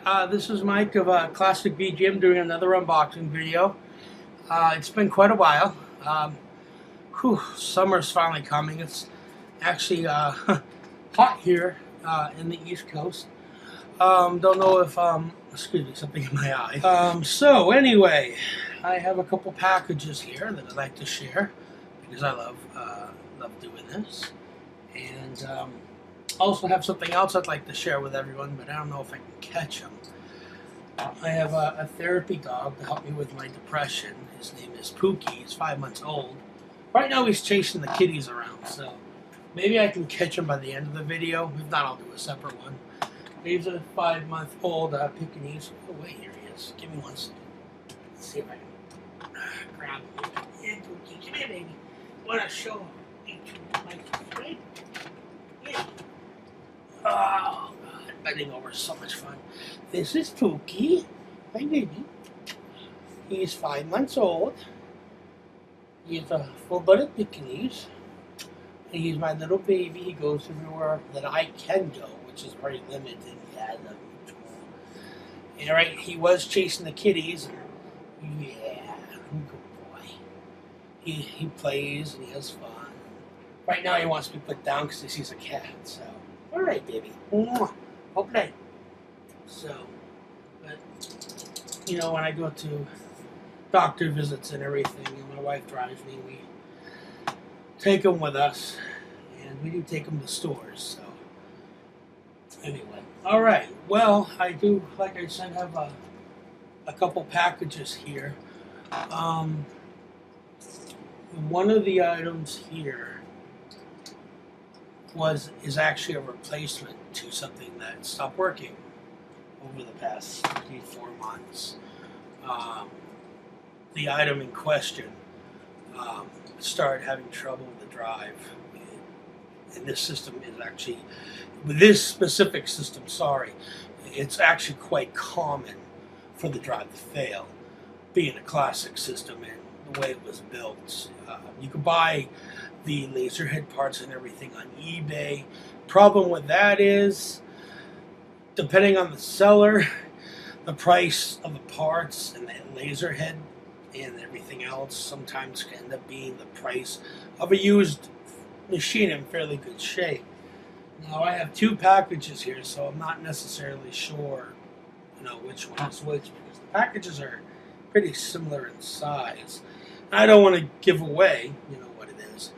Hi, this is Mike of Classic BGM doing another unboxing video. It's been quite a while. Summer's finally coming. It's actually hot here in the East Coast. Don't know if, excuse me, something in my eye. So anyway, I have a couple packages here that I'd like to share because I love doing this. And also have something else I'd like to share with everyone, but I don't know if I can catch them. I have a therapy dog to help me with my depression. His name is Pookie. He's 5 months old. Right now he's chasing the kitties around, so maybe I can catch him by the end of the video. If not, I'll do a separate one. He's a 5-month-old Pekingese. Oh wait, here he is. Give me one second. Let's see if I can grab him. Yeah, Pookie, come here, baby. I want to show you my right? Yeah. Oh, God, bending over is so much fun. This is Pookie, my baby. He's 5 months old. He's a full-blooded Pekingese. He's my little baby. He goes everywhere that I can go, which is very limited. Yeah, I love you too. And right, he was chasing the kitties. Yeah, good boy. He plays and he has fun. Right now he wants to be put down because he sees a cat, so. All right, baby. Okay. So, but, you know, when I go to doctor visits and everything, and my wife drives me, we take them with us, and we do take them to stores, so. Anyway. All right. Well, I do, like I said, have a couple packages here. One of the items here is actually a replacement to something that stopped working over the past 3-4 months. The item in question started having trouble with the drive, and this system is actually, with this specific system, sorry, it's actually quite common for the drive to fail, being a classic system and the way it was built. You could buy the laser head parts and everything on eBay. Problem with that is, depending on the seller, the price of the parts and the laser head and everything else sometimes can end up being the price of a used machine in fairly good shape. Now I have 2 packages here, so I'm not necessarily sure, which one is which, because the packages are pretty similar in size. I don't want to give away, what it is,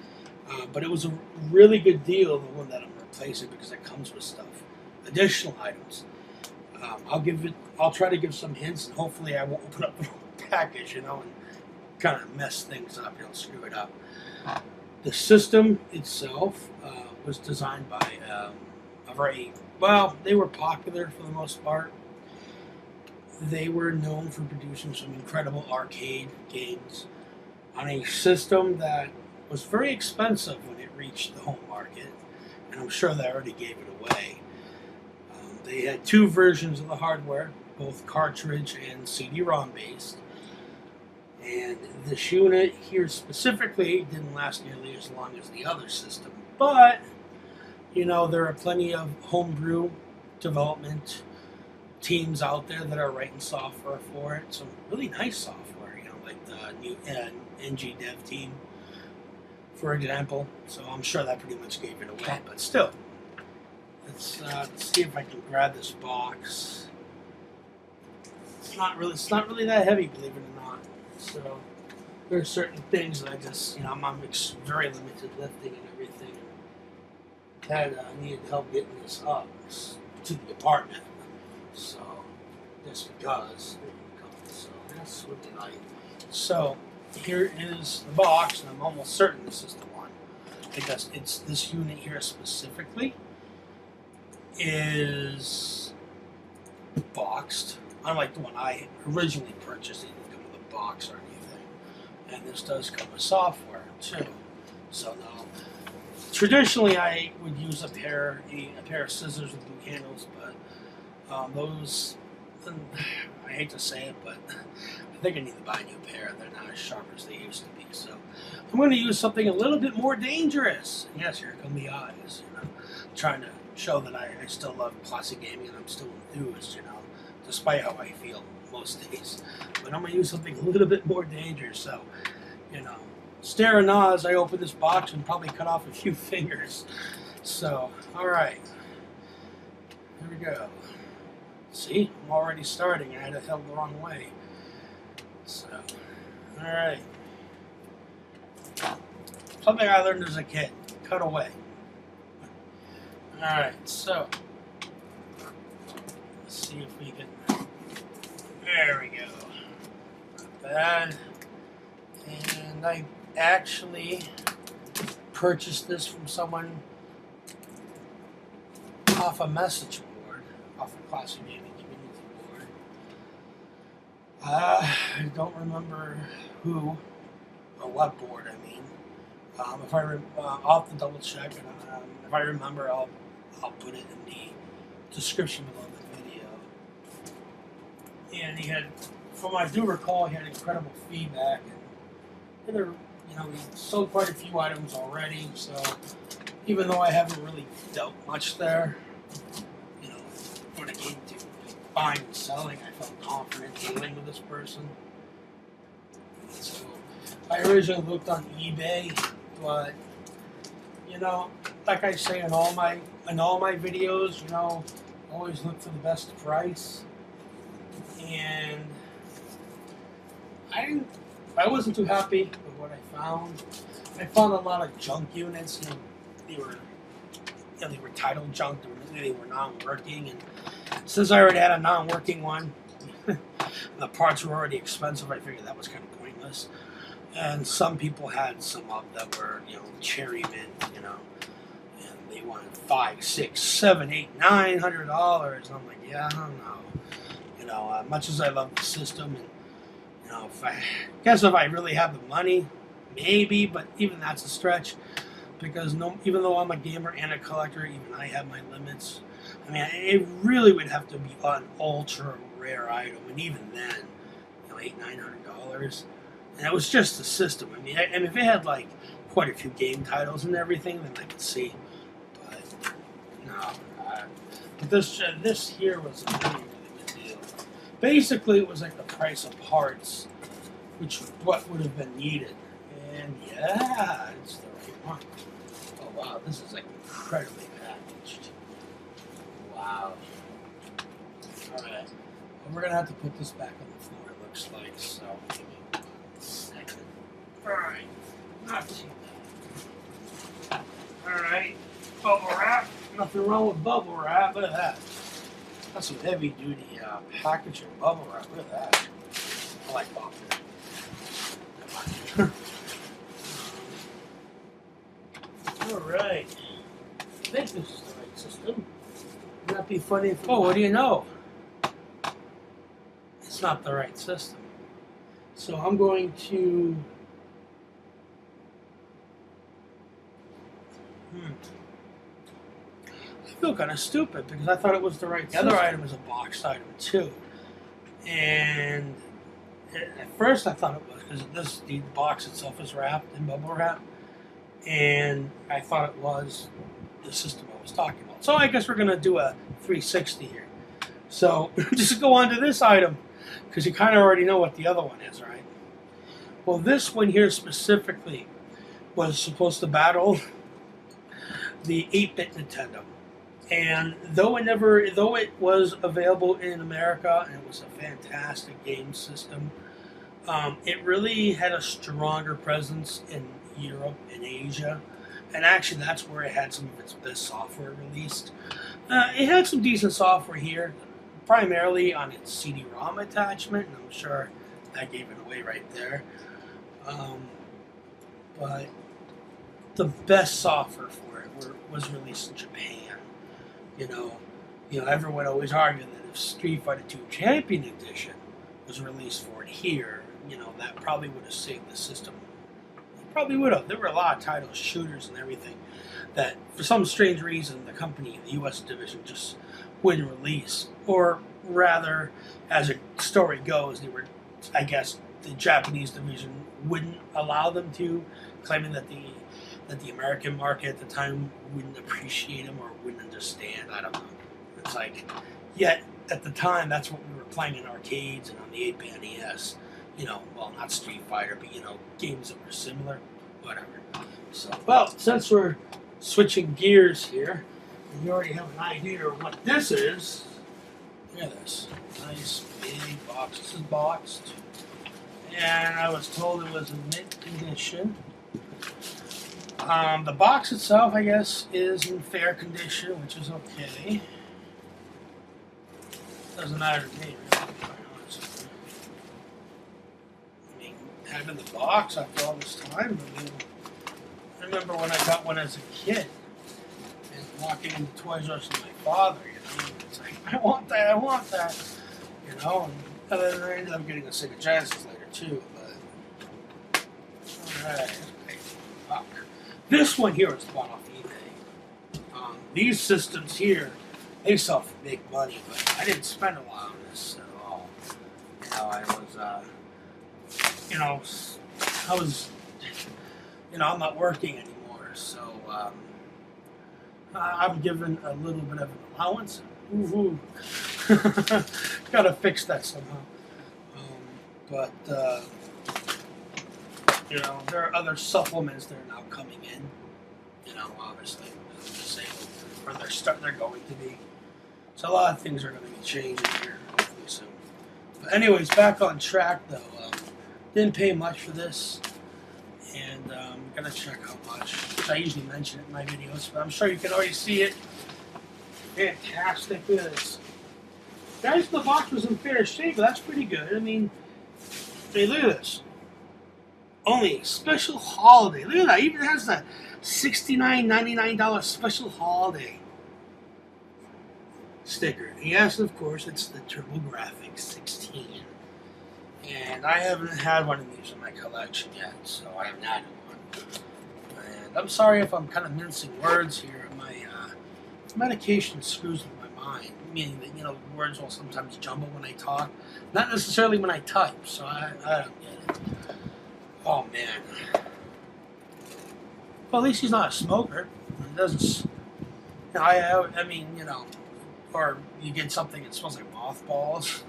but it was a really good deal, the one that I'm replacing, because it comes with stuff, additional items. I'll try to give some hints, and hopefully I won't open up the whole package, and kind of mess things up, screw it up. The system itself was designed by they were popular for the most part. They were known for producing some incredible arcade games on a system that was very expensive when it reached the home market, and I'm sure they already gave it away. They had 2 versions of the hardware, both cartridge and CD-ROM based, and this unit here specifically didn't last nearly as long as the other system, but there are plenty of homebrew development teams out there that are writing software for it, some really nice software, like the new NG Dev team, for example. So I'm sure that pretty much gave it away, but still, let's see if I can grab this box. It's not really that heavy, believe it or not. So there are certain things that I just, I'm very limited lifting and everything. I needed help getting this up to the apartment. So just because. So that's what I. So here is the box, and I'm almost certain this is the one, because it's this unit here specifically. is boxed, unlike the one I originally purchased. It didn't come with a box or anything, and this does come with software too. So now, traditionally I would use a pair of scissors with blue handles, but those, I hate to say it, but I think I need to buy a new pair. They're not as sharp as they used to be. So I'm going to use something a little bit more dangerous. Yes, here come the eyes. You know, trying to show that I still love classic gaming and I'm still enthused. You know, despite how I feel most days. But I'm going to use something a little bit more dangerous. So, you know, stare and awe as I open this box and probably cut off a few fingers. So, all right, here we go. See, I'm already starting. I had it held the wrong way. So, all right. Something I learned as a kid. Cut away. All right, so let's see if we can. There we go. Not bad. And I actually purchased this from someone off a message board, off a classic gaming community board. I don't remember who or what board. I mean, if I'll have to double check, and if I remember, I'll put it in the description below the video. And he had, from what I do recall, he had incredible feedback, and you know, he sold quite a few items already. So even though I haven't really dealt much there, you know, when it came to buying and selling, I felt confident dealing with this person. So I originally looked on eBay, but you know, like I say in all my videos, you know, always look for the best price. And I wasn't too happy with what I found. I found a lot of junk units, and they were titled junk. They were non-working, and since I already had a non-working one, the parts were already expensive. I figured that was kind of pointless. And some people had some up that were, you know, cherry mint, you know, and they wanted $500, $600, $700, $800, $900, and I'm like, yeah, I don't know. You know, much as I love the system, and you know, if I really have the money, maybe, but even that's a stretch, because even though I'm a gamer and a collector, even I have my limits. I mean, it really would have to be an ultra rare item, and even then, you know, $800-900. And it was just the system. I mean, and if it had like quite a few game titles and everything, then I could see. But no, but this here was a really, really good deal. Basically, it was like the price of parts, which what would have been needed. And yeah, it's the right one. Oh wow, this is like incredibly packaged. Wow. All right, well, we're gonna have to put this back on the floor. It looks like so. Alright, not too bad. Alright, bubble wrap. Nothing wrong with bubble wrap. Look at that. That's some heavy duty packaging bubble wrap. Look at that. I like bubble wrap. Alright. I think this is the right system. Wouldn't that be funny if, oh, what do you know? It's not the right system. So I'm going to I feel kind of stupid because I thought it was the right system. The other item is a boxed item too. And at first I thought it was because the box itself is wrapped in bubble wrap. And I thought it was the system I was talking about. So I guess we're going to do a 360 here. So just go on to this item because you kind of already know what the other one is, right? Well, this one here specifically was supposed to battle the 8-bit Nintendo. And though it was available in America and it was a fantastic game system, it really had a stronger presence in Europe and Asia. And actually that's where it had some of its best software released. It had some decent software here, primarily on its CD-ROM attachment, and I'm sure that gave it away right there. But the best software for it was released in Japan. Everyone always argued that if Street Fighter 2 Champion Edition was released for it here, that probably would have saved the system. It probably would have. There were a lot of titles, shooters and everything, that for some strange reason the company, the US division, just wouldn't release. Or rather, as a story goes, I guess the Japanese division wouldn't allow them to, claiming that the American market at the time wouldn't appreciate them or wouldn't understand. I don't know. It's like, yet at the time, that's what we were playing in arcades and on the 8-bit NES. Well, not Street Fighter, but games that were similar. Whatever. So, well, since we're switching gears here, and you already have an idea of what this is. Look at this. Nice big box. This is boxed. And I was told it was in mint condition. The box itself, I guess, is in fair condition, which is okay. Doesn't matter to me, really, quite honestly. I mean, having the box after all this time, I remember when I got one as a kid, and walking into Toys R Us with my father, it's like, I want that, and then I ended up getting a Sega Genesis later, too, but, alright, fuck. This one here was bought off eBay. These systems here, they sell for big money, but I didn't spend a lot on this at all. I'm not working anymore, so I'm given a little bit of an allowance. Ooh. Gotta fix that somehow. But there are other supplements that are now coming in. Obviously, I'm just saying, or they're going to be. So a lot of things are going to be changing here, hopefully soon. But anyways, back on track though. Didn't pay much for this, and I'm gonna check how much. I usually mention it in my videos, but I'm sure you can already see it. Fantastic! Look at this. Guys, the box was in fair shape, but that's pretty good. I mean, hey, look at this. Only special holiday. Look at that. It even has that $69.99 special holiday sticker. Yes, of course, it's the TurboGrafx 16. And I haven't had one of these in my collection yet, so I haven't had one. And I'm sorry if I'm kind of mincing words here. My medication screws with my mind, meaning that, words will sometimes jumble when I talk. Not necessarily when I type, so I don't get it. Oh, man. Well, at least he's not a smoker. It doesn't... I mean, or you get something that smells like mothballs.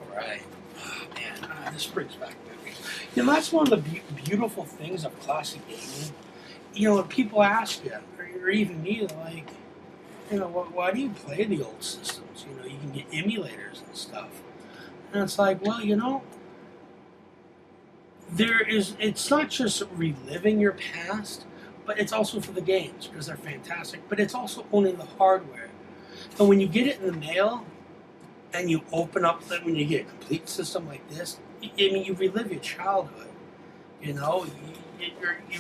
Alright. Oh, man. This brings back memories. That's one of the beautiful things of classic gaming. When people ask you, or even me, like, why do you play the old systems? You can get emulators and stuff. And it's like, well, it's not just reliving your past, but it's also for the games, because they're fantastic, but it's also owning the hardware. And when you get it in the mail, and you open up, when you get a complete system like this, you relive your childhood. You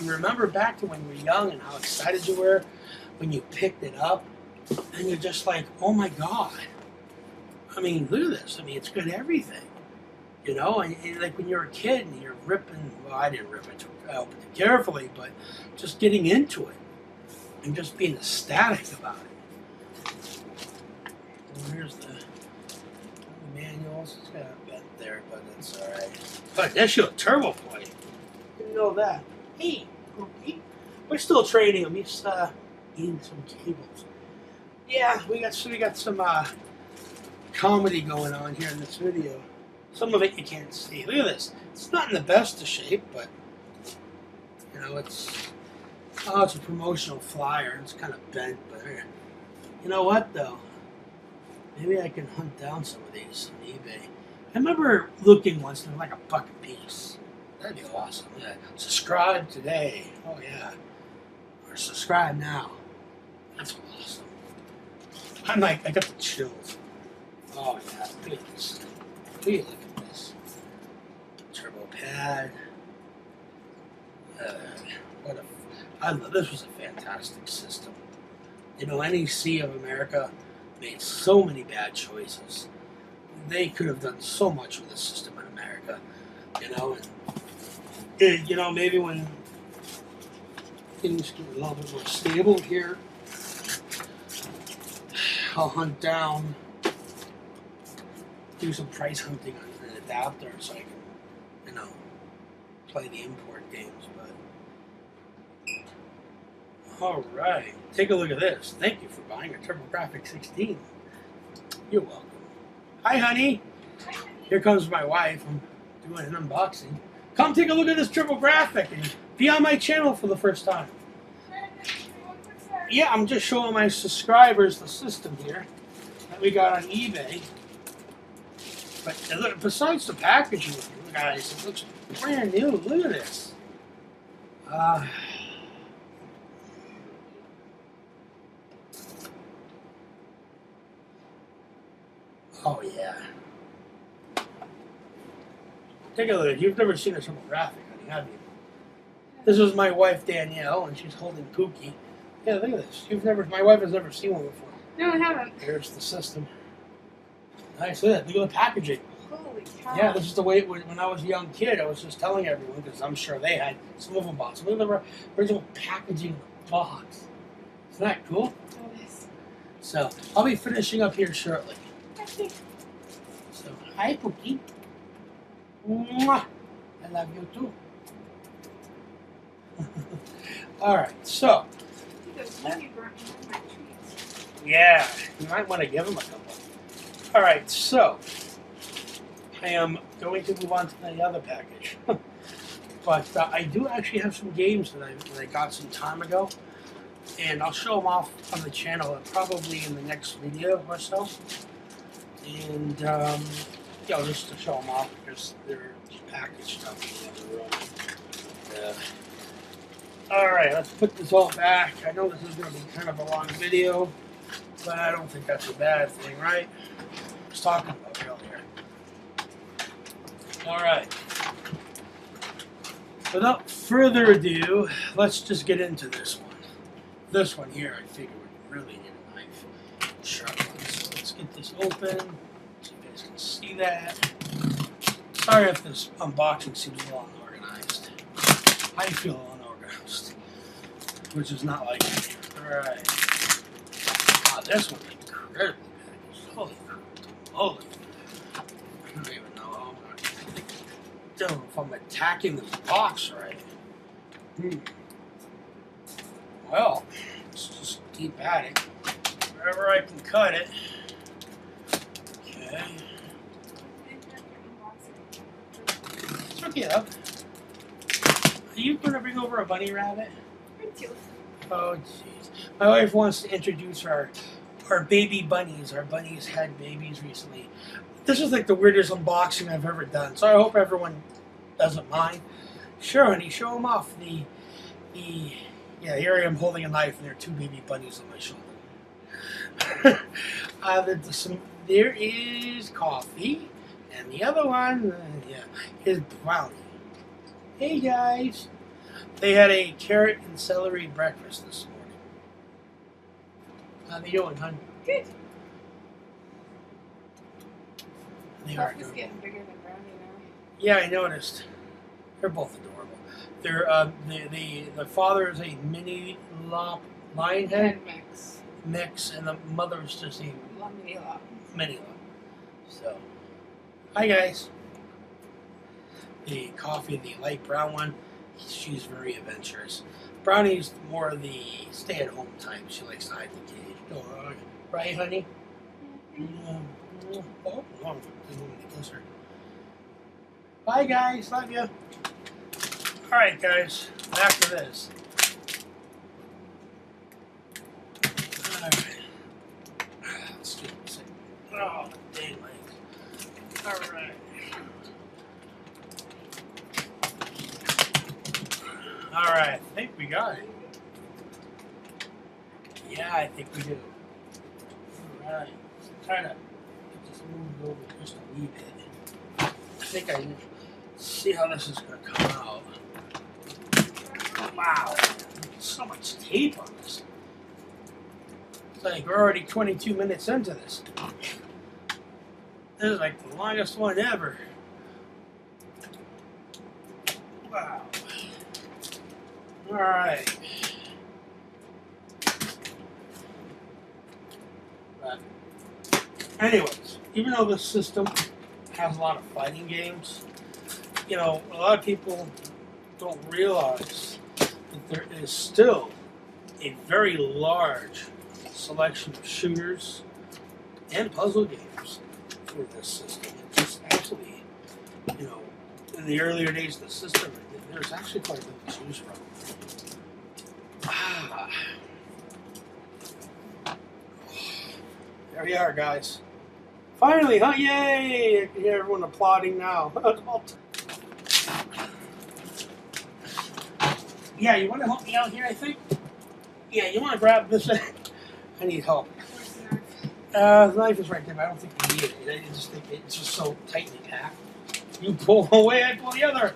remember back to when you were young and how excited you were when you picked it up, and you're just like, oh my God. I mean, look at this. I mean, it's got everything. And like when you're a kid and you're ripping, well, I didn't rip it, I opened it carefully, but just getting into it and just being ecstatic about it. And here's the manuals. It's got a bent there, but it's alright. But that's your turbo plate. Didn't know that. Hey, we're still trading them. He's eating some cables. Yeah, we got some comedy going on here in this video. Some of it you can't see. Look at this. It's not in the best of shape, but it's a promotional flyer. It's kind of bent, but you know what though? Maybe I can hunt down some of these on eBay. I remember looking once and they're like $1 a piece. That'd be awesome. Yeah. Subscribe today. Oh yeah. Or subscribe now. That's awesome. I got the chills. Oh yeah. Look at this. Look at this. Turbo pad. This was a fantastic system. You know, NEC of America made so many bad choices. They could have done so much with the system in America. You know, and you know, maybe when things get a little bit more stable here, I'll hunt down, do some price hunting on an adapter so I can, you know, play the import games. But all right, take a look at this. Thank you for buying a TurboGrafx 16. You're welcome. Hi, honey. Here comes my wife. I'm doing an unboxing. Come take a look at this TurboGrafx and be on my channel for the first time. Yeah, I'm just showing my subscribers the system here that we got on eBay. But look, besides the packaging, guys, it looks brand new. Look at this. Oh yeah. Take a look. You've never seen a TurboGrafx, honey, have you? This was my wife Danielle, and she's holding Pookie. Yeah, look at this. My wife has never seen one before. No, I haven't. Here's the system. Nice, look at that. Look at the packaging. Holy cow. Yeah, this is the way it was when I was a young kid. I was just telling everyone because I'm sure they had some of them bought. Look at the original packaging of the box. Isn't that cool? It is. So I'll be finishing up here shortly. Okay. So hi, Pookie. Mwah. I love you too. All right, so. Yeah, you might want to give them a couple. All right, so I am going to move on to the other package. But I do actually have some games that I got some time ago, and I'll show them off on the channel probably in the next video or so. And yeah, just to show them off because they're packaged up in the other room. Yeah. All right, let's put this all back. I know this is going to be kind of a long video, but I don't think that's a bad thing, right? Just talking about earlier. All right. Without further ado, let's just get into this one. This one here, I figure we really need a knife. Sharp one. So let's get this open so you guys can see that. Sorry if this unboxing seems a little unorganized. I feel unorganized, which is not like me. All right. Wow, this one's incredibly packaged. Holy moly. I don't even know how I'm going to don't know if I'm attacking this box right. Well, let's just keep at it. Wherever I can cut it. Okay. It's okay though. Are you going to bring over a bunny rabbit? Thank you. Oh, jeez. My wife wants to introduce our baby bunnies. Our bunnies had babies recently. This is like the weirdest unboxing I've ever done, so I hope everyone doesn't mind. Sure, honey, show them off. Yeah, here I am holding a knife, and there are two baby bunnies on my shoulder. There is coffee, and the other one, is brownie. Hey guys, they had a carrot and celery breakfast this morning. How they doing, hon? Good. They are Coffee's getting bigger than brownie now. Yeah, I noticed. They're both adorable. They're the father is a mini lion head mix, and the mother is just a mini lop. So, hi guys. The coffee, the light brown one, she's very adventurous. Brownie's more of the stay-at-home type. She likes to hide the cage. Oh, right, honey? Oh, no, closer. Bye, guys. Love you. All right, guys. Back to this. All right. Let's do this. Oh, dang legs. All right. All right. I think we got it. Yeah, I think we do. All right. Kind of get this moved over just a wee bit. I think I see how this is going to come out. Wow, so much tape on this. like we're already 22 minutes into this. This is like the longest one ever. Wow. Alright. But anyways, even though this system has a lot of fighting games, you know, a lot of people don't realize that there is still a very large selection of shooters and puzzle games for this system. It's just absolutely, you know, in the earlier days of the system, there's actually quite a bit to choose from. There we are, guys. Finally, huh? Yay! I can hear everyone applauding now. Yeah, you want to help me out here, I think? Yeah, you want to grab this? I need help. The knife is right there, but I don't think you need it. I just think it's just so tightly packed. You pull away, I pull the other.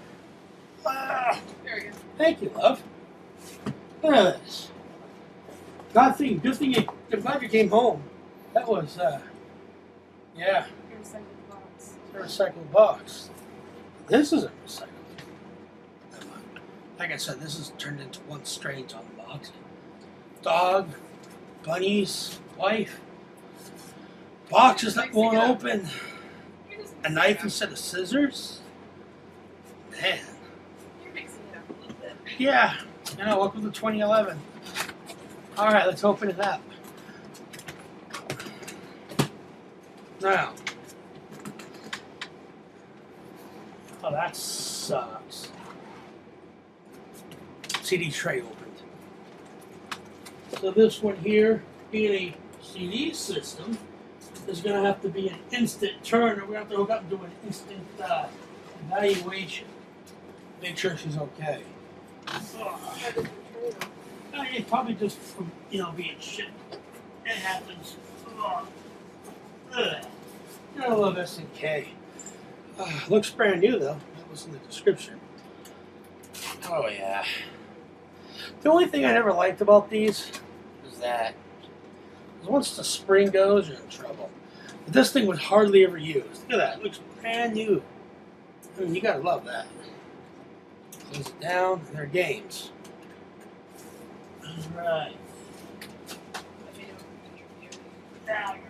There we go. Thank you, love. Look at this. Good thing I'm glad you came home. That was, yeah. Your recycled box. A recycled box. This isn't recycled. Like I said, this is turned into one strange unboxing. Dog, bunnies, wife, boxes that won't open, a knife instead of scissors. Man. You're mixing it up a little bit. Yeah, you know, welcome to 2011. Alright, let's open it up. Now. Oh, that sucks. CD tray opened. So this one here, being a CD system, is going to have to be an instant turn, or we're going to have to hook up and do an instant evaluation. Make sure she's okay. It's probably just from, you know, being shit. It happens. I love SNK. Looks brand new though. That was in the description. Oh yeah. The only thing I never liked about these is that once the spring goes, you're in trouble. But this thing was hardly ever used. Look at that. It looks brand new. I mean, you gotta love that. Close it down, and they're games. Alright. Now you're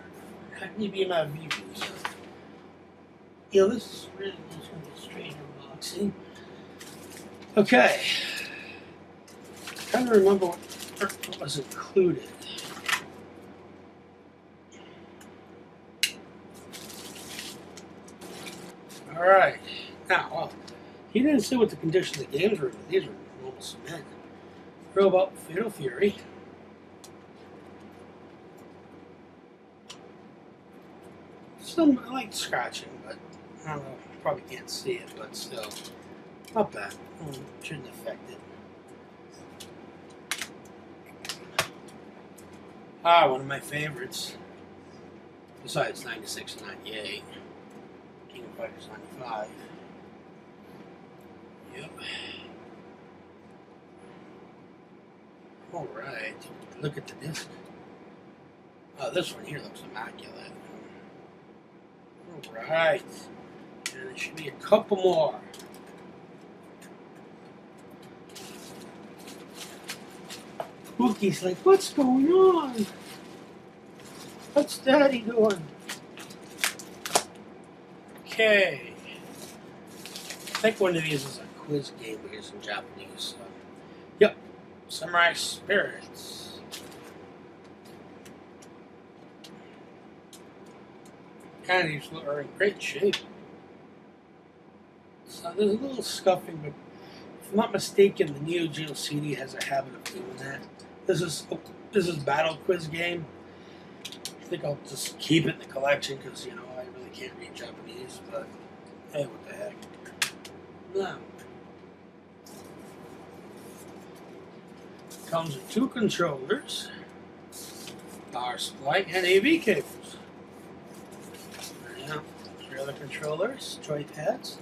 how can you be my views? You know, this is really just going to be a strange unboxing. Okay. Trying to remember what was included. Alright. Now, well, he didn't say what the condition of the games were, but these are normal cement. Robot Fatal Fury. Some, I like scratching, but I don't know, you probably can't see it, but still, not bad. Shouldn't affect it. One of my favorites, besides 96 and 98, King of Fighters 95. Yep. Alright, look at the disc. Oh, this one here looks immaculate. Alright. And there should be a couple more. Wookie's like, what's going on? What's Daddy doing? Okay. I think one of these is a quiz game, but it's in Japanese. So. Yep. Samurai Spirits. And these are in great shape. So there's a little scuffing, but if I'm not mistaken, the Neo-Geo CD has a habit of doing that. This is Battle Quiz Game. I think I'll just keep it in the collection because, you know, I really can't read Japanese, but hey, what the heck. Now, comes with 2 controllers, power supply, and AV cables. Now, 3 other controllers, joypads.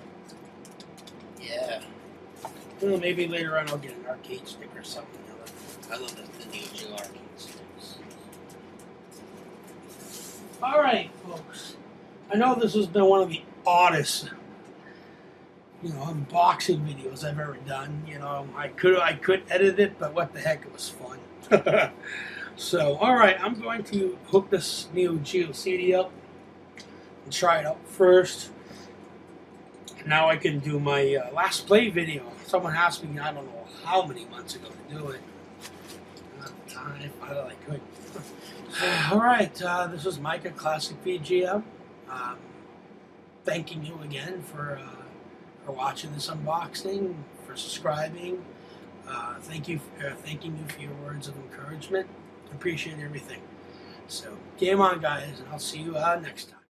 Yeah. Well, maybe later on I'll get an arcade stick or something. I love the Neo Geo arcade sticks. 3 controllers, 2 AV cables, 3 joypads. Yeah. Well, maybe later on I'll get an arcade stick or something. I love the Neo Geo arcade sticks. 3 controllers, 2 AV cables, 3 joypads. Yeah. Alright, folks. I know this has been one of the oddest, unboxing videos I've ever done. I could edit it, but what the heck, it was fun. So, alright, I'm going to hook this Neo-Geo CD up and try it out first. Now I can do my last play video. Someone asked me, I don't know how many months ago to do it. I finally could. Alright, this is Micah Classic VGM. Thanking you again for watching this unboxing, for subscribing. Thanking you for your words of encouragement. Appreciate everything. So, game on, guys, and I'll see you next time.